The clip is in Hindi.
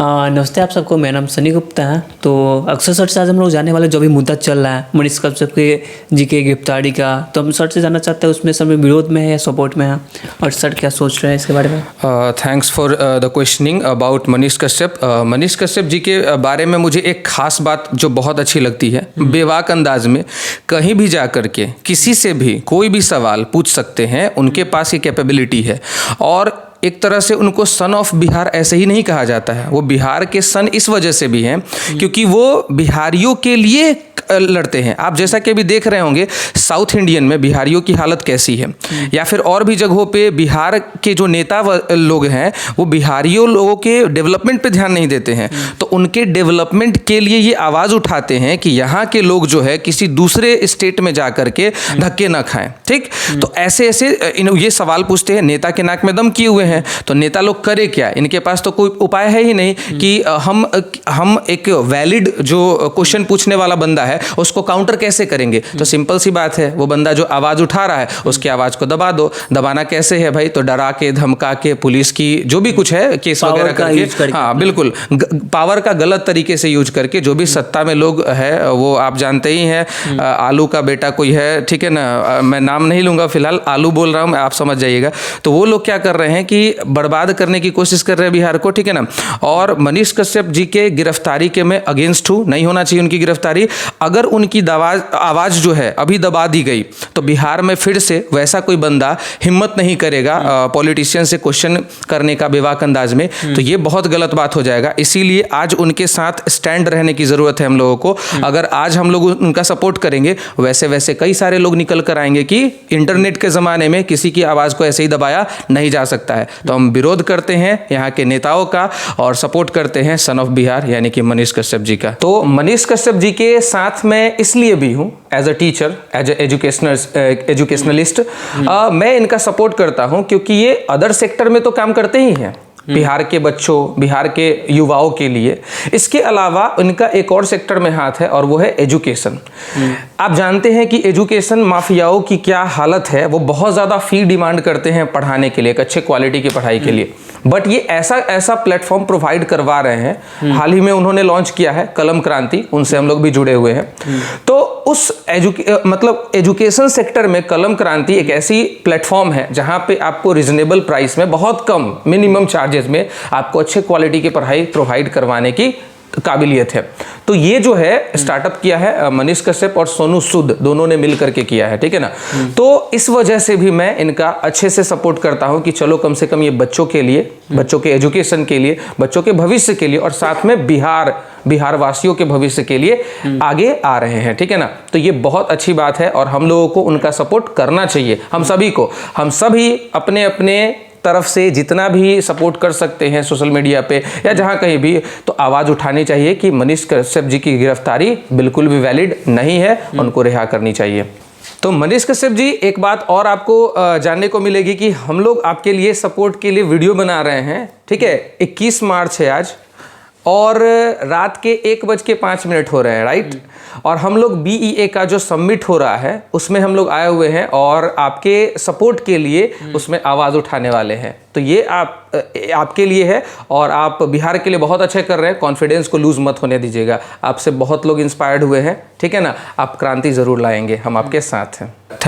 नमस्ते आप सबको, मेरा नाम सनी गुप्ता है। तो अक्सर सर से आज हम लोग जानने वाले जो भी मुद्दा चल रहा है मनीष कश्यप के जी के गिरफ्तारी का, तो हम सर से जानना चाहते हैं उसमें सर में विरोध में है या सपोर्ट में है, और सर क्या सोच रहे हैं इसके बारे में। Thanks for the questioning about Manish Kashyap. Manish Kashyap ji के बारे में मुझे एक खास बात जो बहुत अच्छी लगती है, बेबाक अंदाज में कहीं भी जा कर के किसी से भी कोई भी सवाल पूछ सकते हैं, उनके पास ये कैपेबिलिटी है। और एक तरह से उनको सन ऑफ बिहार ऐसे ही नहीं कहा जाता है, वो बिहार के सन इस वजह से भी हैं क्योंकि वो बिहारियों के लिए लड़ते हैं। आप जैसा कि अभी देख रहे होंगे साउथ इंडियन में बिहारियों की हालत कैसी है, या फिर और भी जगहों पे बिहार के जो नेता लोग हैं वो बिहारियों लोगों के डेवलपमेंट पे ध्यान नहीं देते हैं, तो उनके डेवलपमेंट के लिए ये आवाज़ उठाते हैं कि यहाँ के लोग जो है किसी दूसरे स्टेट में जा कर के धक्के ना खाएं। ठीक, तो ऐसे ऐसे ये सवाल पूछते हैं, नेता के नाक में दम किए हुए हैं, तो नेता लोग करे क्या, इनके पास तो कोई उपाय है ही नहीं कि हम एक वैलिड जो क्वेश्चन पूछने वाला बंदा है उसको काउंटर कैसे करेंगे। तो सिंपल सी बात है, वो बंदा जो आवाज उठा रहा है उसकी आवाज को दबा दो। दबाना कैसे है भाई, तो डरा के, धमका के, पुलिस की जो भी कुछ है केस वगैरह करके, हाँ बिल्कुल, पावर का गलत तरीके से यूज करके। जो भी सत्ता में लोग है वो आप जानते ही हैं, आलू का बेटा कोई है, ठीक है ना, मैं नाम नहीं लूंगा फिलहाल, आलू बोल रहा हूं मैं, आप समझ जाइएगा। तो वो लोग क्या कर रहे हैं कि बर्बाद करने की कोशिश कर रहे हैं बिहार को, ठीक है ना। और मनीष कश्यप जी के गिरफ्तारी के मैं अगेंस्ट हूं, नहीं होना चाहिए उनकी गिरफ्तारी। अगर उनकी आवाज जो है अभी दबा दी गई तो बिहार में फिर से वैसा कोई बंदा हिम्मत नहीं करेगा पॉलिटिशियन से क्वेश्चन करने का बेबाक अंदाज में, तो ये बहुत गलत बात हो जाएगा। इसीलिए आज उनके साथ स्टैंड रहने की जरूरत है हम लोगों को। अगर आज हम लोग उनका सपोर्ट करेंगे, वैसे वैसे कई सारे लोग निकल कर आएंगे कि इंटरनेट के जमाने में किसी की आवाज को ऐसे ही दबाया नहीं जा सकता है। तो हम विरोध करते हैं यहाँ के नेताओं का और सपोर्ट करते हैं सन ऑफ बिहार यानी कि मनीष कश्यप जी का। तो मनीष कश्यप जी के साथ मैं इसलिए भी हूँ as a teacher, as a educationalist, मैं इनका सपोर्ट करता हूँ क्योंकि ये अदर सेक्टर में तो काम करते ही हैं बिहार के बच्चों, बिहार के युवाओं के लिए। इसके अलावा इनका एक और सेक्टर में हाथ है और वो है एजुकेशन। आप जानते हैं कि एजुकेशन माफियाओं की क्या हालत है, वो बहुत ज़्यादा फी डिमांड करते हैं पढ़ाने के लिए, एक अच्छे क्वालिटी की पढ़ाई के लिए, बट ये ऐसा प्लेटफॉर्म प्रोवाइड करवा रहे हैं। हाल ही में उन्होंने लॉन्च किया है कलम क्रांति, उनसे हम लोग भी जुड़े हुए हैं। तो उस एजुकेशन सेक्टर में कलम क्रांति एक ऐसी प्लेटफॉर्म है जहां पे आपको रिजनेबल प्राइस में, बहुत कम मिनिमम चार्जेस में आपको अच्छे क्वालिटी की पढ़ाई प्रोवाइड करवाने की काबिलियत है। तो ये जो है स्टार्टअप किया है मनीष कश्यप और सोनू सूद दोनों ने मिल करके किया है, ठीक है ना। तो इस वजह से भी मैं इनका अच्छे से सपोर्ट करता हूं कि चलो कम से कम ये बच्चों के लिए, बच्चों के एजुकेशन के लिए, बच्चों के भविष्य के लिए और साथ में बिहार वासियों के भविष्य के लिए आगे आ रहे हैं, ठीक है ना। तो ये बहुत अच्छी बात है और हम लोगों को उनका सपोर्ट करना चाहिए, हम सभी को। हम सभी अपने अपने तरफ से जितना भी सपोर्ट कर सकते हैं सोशल मीडिया पे या जहां कहीं भी, तो आवाज़ उठानी चाहिए कि मनीष कश्यप जी की गिरफ्तारी बिल्कुल भी वैलिड नहीं है, उनको रिहा करनी चाहिए। तो मनीष कश्यप जी, एक बात और आपको जानने को मिलेगी कि हम लोग आपके लिए सपोर्ट के लिए वीडियो बना रहे हैं, ठीक है। 21 मार्च है आज और रात के 1:05 हो रहे हैं, राइट। और हम लोग BEA का जो सबमिट हो रहा है उसमें हम लोग आए हुए हैं और आपके सपोर्ट के लिए उसमें आवाज़ उठाने वाले हैं। तो ये आपके लिए है और आप बिहार के लिए बहुत अच्छे कर रहे हैं। कॉन्फिडेंस को लूज मत होने दीजिएगा, आपसे बहुत लोग इंस्पायर्ड हुए हैं, ठीक है ना। आप क्रांति ज़रूर लाएंगे, हम आपके साथ हैं। थैंक